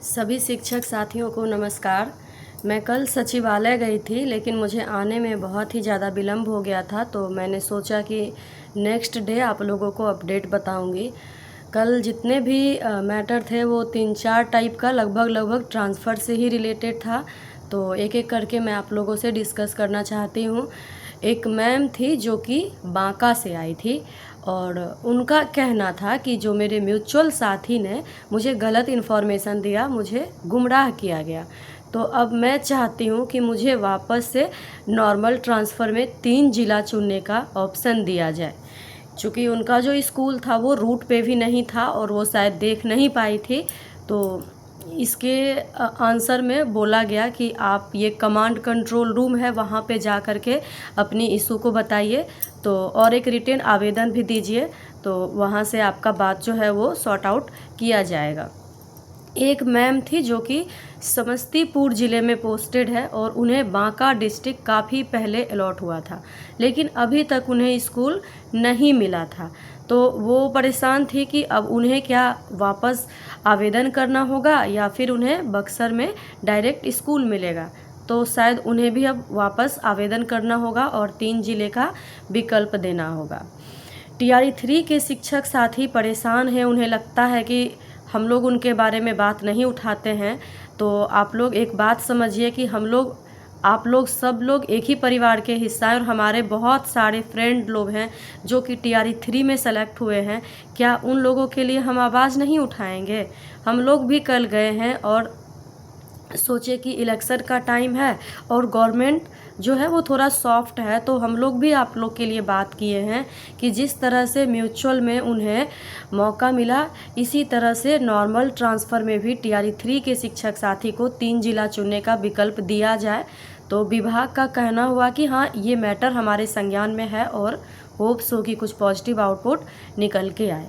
सभी शिक्षक साथियों को नमस्कार। मैं कल सचिवालय गई थी, लेकिन मुझे आने में बहुत ही ज़्यादा विलम्ब हो गया था, तो मैंने सोचा कि नेक्स्ट डे आप लोगों को अपडेट बताऊंगी। कल जितने भी मैटर थे वो 3-4 टाइप का लगभग ट्रांसफ़र से ही रिलेटेड था, तो एक एक करके मैं आप लोगों से डिस्कस करना चाहती हूँ। एक मैम थी जो कि बांका से आई थी, और उनका कहना था कि जो मेरे म्यूचुअल साथी ने मुझे गलत इन्फॉर्मेशन दिया, मुझे गुमराह किया गया। तो अब मैं चाहती हूँ कि मुझे वापस से नॉर्मल ट्रांसफ़र में 3 ज़िला चुनने का ऑप्शन दिया जाए। चूँकि उनका जो स्कूल था वो रूट पे भी नहीं था और वो शायद देख नहीं पाई थी, तो इसके आंसर में बोला गया कि आप ये कमांड कंट्रोल रूम है, वहाँ पे जा कर के अपनी इशू को बताइए, तो और एक रिटन आवेदन भी दीजिए, तो वहाँ से आपका बात जो है वो सॉर्ट आउट किया जाएगा। एक मैम थी जो कि समस्तीपुर ज़िले में पोस्टेड है और उन्हें बांका डिस्ट्रिक्ट काफ़ी पहले अलॉट हुआ था, लेकिन अभी तक उन्हें स्कूल नहीं मिला था। तो वो परेशान थी कि अब उन्हें क्या वापस आवेदन करना होगा या फिर उन्हें बक्सर में डायरेक्ट स्कूल मिलेगा। तो शायद उन्हें भी अब वापस आवेदन करना होगा और 3 ज़िले का विकल्प देना होगा। टीआरई 3 के शिक्षक साथी परेशान हैं, उन्हें लगता है कि हम लोग उनके बारे में बात नहीं उठाते हैं। तो आप लोग एक बात समझिए कि आप लोग सब लोग एक ही परिवार के हिस्सा हैं, और हमारे बहुत सारे फ्रेंड लोग हैं जो कि टीआरई 3 में सेलेक्ट हुए हैं। क्या उन लोगों के लिए हम आवाज़ नहीं उठाएंगे? हम लोग भी कल गए हैं और सोचे कि इलेक्शन का टाइम है और गवर्नमेंट जो है वो थोड़ा सॉफ्ट है, तो हम लोग भी आप लोग के लिए बात किए हैं कि जिस तरह से म्यूचुअल में उन्हें मौका मिला, इसी तरह से नॉर्मल ट्रांसफ़र में भी टीआरई 3 के शिक्षक साथी को 3 ज़िला चुनने का विकल्प दिया जाए। तो विभाग का कहना हुआ कि हाँ, ये मैटर हमारे संज्ञान में है और होप्स हो कि कुछ पॉजिटिव आउटपुट निकल के आए।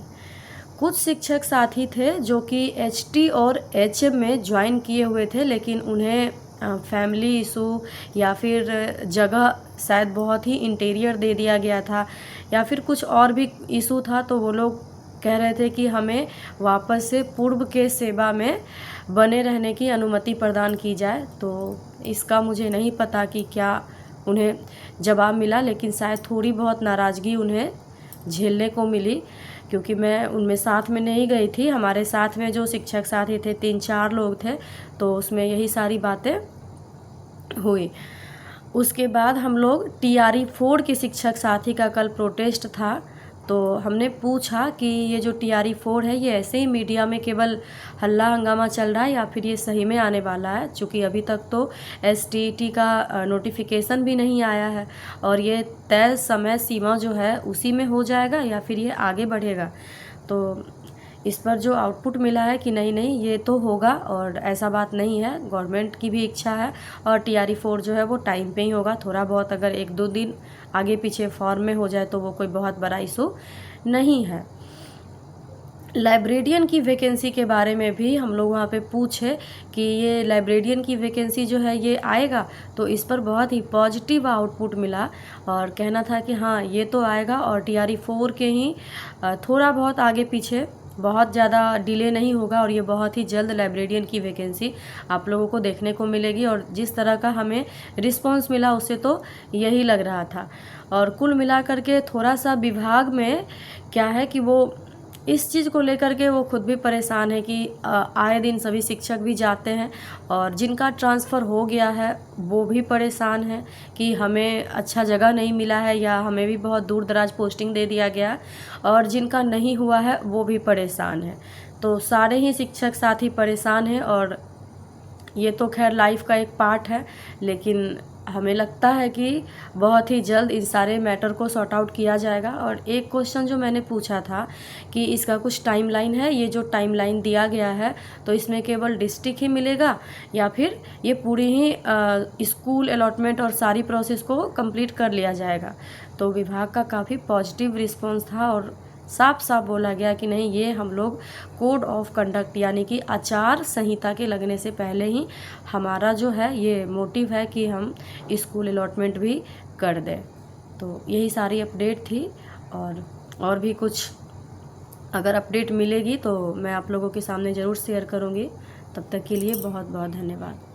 कुछ शिक्षक साथी थे जो कि एचटी और एचएम में ज्वाइन किए हुए थे, लेकिन उन्हें फैमिली इशू या फिर जगह शायद बहुत ही इंटीरियर दे दिया गया था या फिर कुछ और भी इशू था, तो वो लोग कह रहे थे कि हमें वापस से पूर्व के सेवा में बने रहने की अनुमति प्रदान की जाए। तो इसका मुझे नहीं पता कि क्या उन्हें जवाब मिला, लेकिन शायद थोड़ी बहुत नाराज़गी उन्हें झेलने को मिली, क्योंकि मैं उनमें साथ में नहीं गई थी। हमारे साथ में जो शिक्षक साथी थे 3-4 लोग थे, तो उसमें यही सारी बातें हुई। उसके बाद हम लोग टीआरई 4 के शिक्षक साथी का कल प्रोटेस्ट था, तो हमने पूछा कि ये जो टीआरई 4 है ये ऐसे ही मीडिया में केवल हल्ला हंगामा चल रहा है या फिर ये सही में आने वाला है, क्योंकि अभी तक तो एसटीईटी का नोटिफिकेशन भी नहीं आया है, और ये तय समय सीमा जो है उसी में हो जाएगा या फिर ये आगे बढ़ेगा। तो इस पर जो आउटपुट मिला है कि नहीं ये तो होगा, और ऐसा बात नहीं है, गवर्नमेंट की भी इच्छा है और टीआरई 4 जो है वो टाइम पे ही होगा। थोड़ा बहुत अगर 1-2 दिन आगे पीछे फॉर्म में हो जाए तो वो कोई बहुत बड़ा इशू नहीं है। लाइब्रेरियन की वैकेंसी के बारे में भी हम लोग वहाँ पे पूछे कि ये लाइब्रेरियन की वैकेंसी जो है ये आएगा, तो इस पर बहुत ही पॉजिटिव आउटपुट मिला और कहना था कि हाँ ये तो आएगा, और टीआरई 4 के ही थोड़ा बहुत आगे पीछे बहुत ज़्यादा डिले नहीं होगा, और ये बहुत ही जल्द लाइब्रेरियन की वैकेंसी आप लोगों को देखने को मिलेगी। और जिस तरह का हमें रिस्पांस मिला उससे तो यही लग रहा था। और कुल मिलाकर के थोड़ा सा विभाग में क्या है कि वो इस चीज़ को लेकर के वो खुद भी परेशान है कि आए दिन सभी शिक्षक भी जाते हैं, और जिनका ट्रांसफ़र हो गया है वो भी परेशान है कि हमें अच्छा जगह नहीं मिला है या हमें भी बहुत दूर दराज पोस्टिंग दे दिया गया है, और जिनका नहीं हुआ है वो भी परेशान है। तो सारे ही शिक्षक साथी परेशान हैं, और ये तो खैर लाइफ का एक पार्ट है, लेकिन हमें लगता है कि बहुत ही जल्द इन सारे मैटर को सॉर्ट आउट किया जाएगा। और एक क्वेश्चन जो मैंने पूछा था कि इसका कुछ टाइमलाइन है, ये जो टाइमलाइन दिया गया है तो इसमें केवल डिस्ट्रिक्ट ही मिलेगा या फिर ये पूरी ही स्कूल अलॉटमेंट और सारी प्रोसेस को कंप्लीट कर लिया जाएगा। तो विभाग का काफ़ी पॉजिटिव रिस्पॉन्स था और साफ साफ बोला गया कि नहीं, ये हम लोग कोड ऑफ कंडक्ट यानी कि आचार संहिता के लगने से पहले ही हमारा जो है ये मोटिव है कि हम स्कूल अलॉटमेंट भी कर दें। तो यही सारी अपडेट थी, और भी कुछ अगर अपडेट मिलेगी तो मैं आप लोगों के सामने ज़रूर शेयर करूँगी। तब तक के लिए बहुत बहुत धन्यवाद।